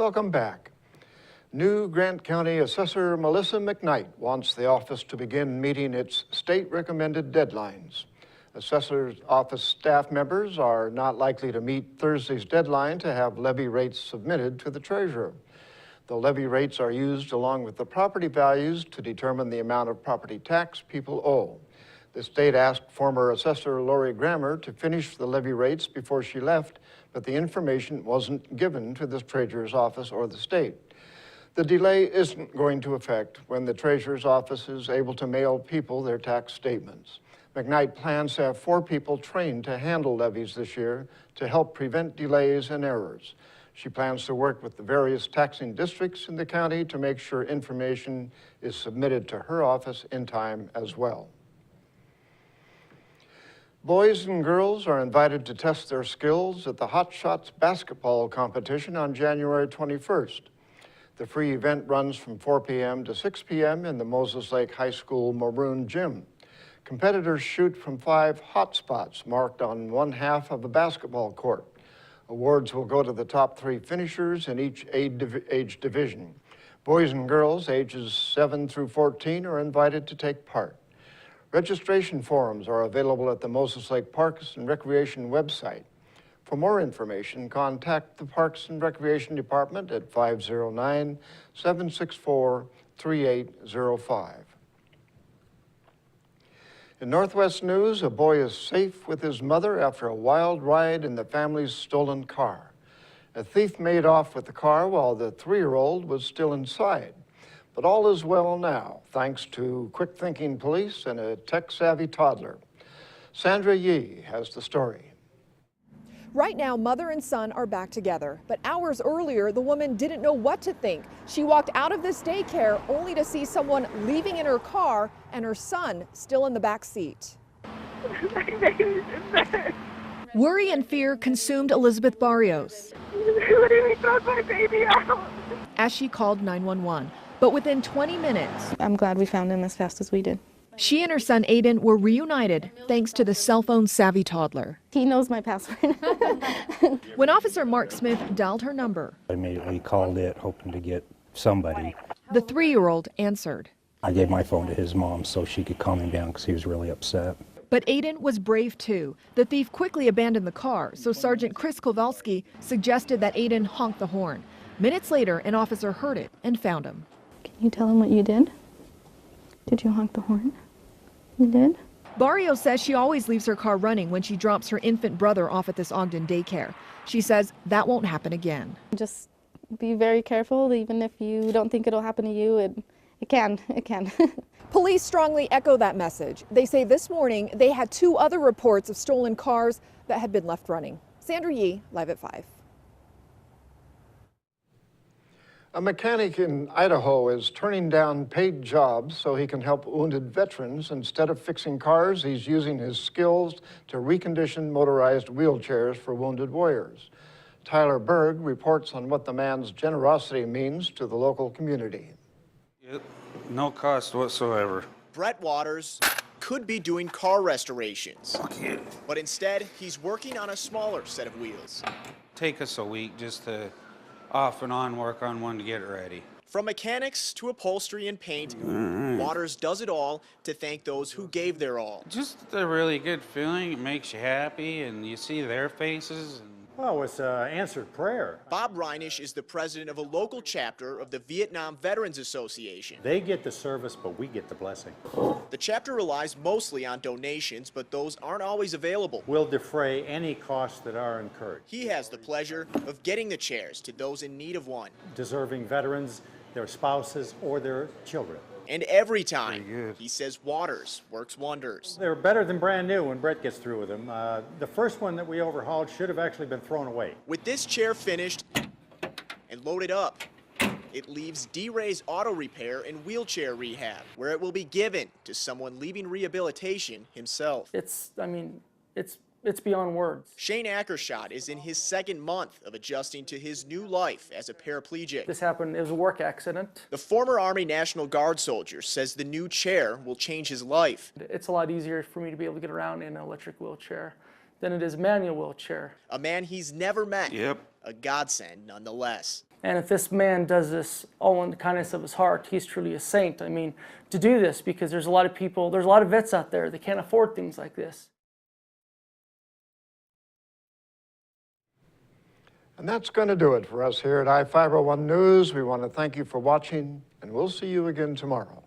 Welcome back. New Grant County Assessor Melissa McKnight wants the office to begin meeting its state-recommended deadlines. Assessor's office staff members are not likely to meet Thursday's deadline to have levy rates submitted to the treasurer. The levy rates are used along with the property values to determine the amount of property tax people owe. The state asked former Assessor Lori Grammer to finish the levy rates before she left, but the information wasn't given to the treasurer's office or the state. The delay isn't going to affect when the treasurer's office is able to mail people their tax statements. McKnight plans to have 4 people trained to handle levies this year to help prevent delays and errors. She plans to work with the various taxing districts in the county to make sure information is submitted to her office in time as well. Boys and girls are invited to test their skills at the Hot Shots basketball competition on January 21st. The free event runs from 4 p.m. to 6 p.m. in the Moses Lake High School Maroon Gym. Competitors shoot from 5 hot spots marked on one half of the basketball court. Awards will go to the top 3 finishers in each age division. Boys and girls ages 7 through 14 are invited to take part. Registration forms are available at the Moses Lake Parks and Recreation website. For more information, contact the Parks and Recreation Department at 509-764-3805. In Northwest news, a boy is safe with his mother after a wild ride in the family's stolen car. A thief made off with the car while the 3-year-old was still inside. But all is well now, thanks to quick-thinking police and a tech-savvy toddler. Sandra Yee has the story. Right now, mother and son are back together, but hours earlier, the woman didn't know what to think. She walked out of this daycare only to see someone leaving in her car and her son still in the back seat. My baby's in there. Worry and fear consumed Elizabeth Barrios Let me throw my baby out. as she called 911. But within 20 minutes, I'm glad we found him as fast as we did. she and her son Aiden were reunited thanks to the cell phone savvy toddler. He knows my password. When Officer Mark Smith dialed her number, I immediately called it, hoping to get somebody. the 3-year-old answered. I gave my phone to his mom so she could calm him down because he was really upset. But Aiden was brave too. The thief quickly abandoned the car, so Sergeant Chris Kowalski suggested that Aiden honk the horn. Minutes later, an officer heard it and found him. Can you tell him what you did? Did you honk the horn? You did? Barrios says she always leaves her car running when she drops her infant brother off at this Ogden daycare. She says that won't happen again. Just be very careful, even if you don't think it'll happen to you. It can. Police strongly echo that message. They say this morning they had 2 other reports of stolen cars that had been left running. Sandra Yee, live at 5. A mechanic in Idaho is turning down paid jobs so he can help wounded veterans. Instead of fixing cars, he's using his skills to recondition motorized wheelchairs for wounded warriors. Tyler Berg reports on what the man's generosity means to the local community. No cost whatsoever. Brett Waters could be doing car restorations, but instead he's working on a smaller set of wheels. Take us a week just to off and on work on one to get it ready. From mechanics to upholstery and paint, Waters does it all to thank those who gave their all. Just a really good feeling. It makes you happy and you see their faces. Well, it's answered prayer. Bob Reinisch is the president of a local chapter of the Vietnam Veterans Association. They get the service, but we get the blessing. The chapter relies mostly on donations, but those aren't always available. We'll defray any costs that are incurred. He has the pleasure of getting the chairs to those in need of one. Deserving veterans, their spouses, or their children. And every time, he says Waters works wonders. They're better than brand new when Brett gets through with them. The first one that we overhauled should have actually been thrown away. With this chair finished and loaded up, it leaves D-Ray's Auto Repair and Wheelchair Rehab, where it will be given to someone leaving rehabilitation himself. It's beyond words. Shane Ackershot is in his 2nd month of adjusting to his new life as a paraplegic. This happened, it was a work accident. The former Army National Guard soldier says the new chair will change his life. It's a lot easier for me to be able to get around in an electric wheelchair than it is a manual wheelchair. A man he's never met. Yep. A godsend nonetheless. And if this man does this all in the kindness of his heart, he's truly a saint. I mean, to do this, because there's a lot of people, there's a lot of vets out there that can't afford things like this. And that's going to do it for us here at iFIBER 1 News. We want to thank you for watching, and we'll see you again tomorrow.